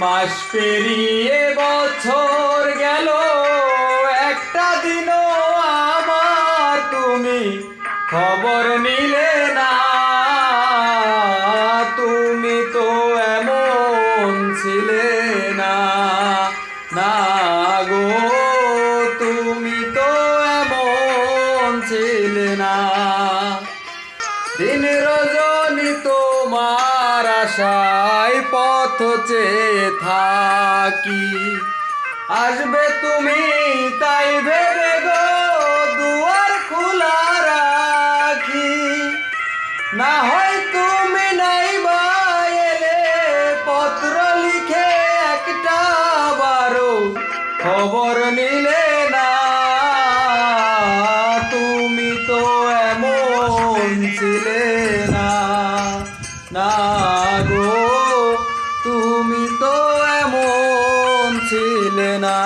মাস পেরিয়ে বছর গেল, একটা দিনও আমার তুমি খবর নিলে না। তুমি তো এমন ছিলে না, না গো, তুমি তো এমন ছিলে না। দিন রজনী তোমার আশায় পথ চেয়ে থাকি, আসবে তুমি তাই ভেবে গো দুয়ার খোলা রাখি। না হয় তুমি নাই বা এলে, পত্র লিখে একটা বারো খবর নিলে না। তুমি তো এমন ছিলে না, না গো, তুমি তো এমন ছিলে না।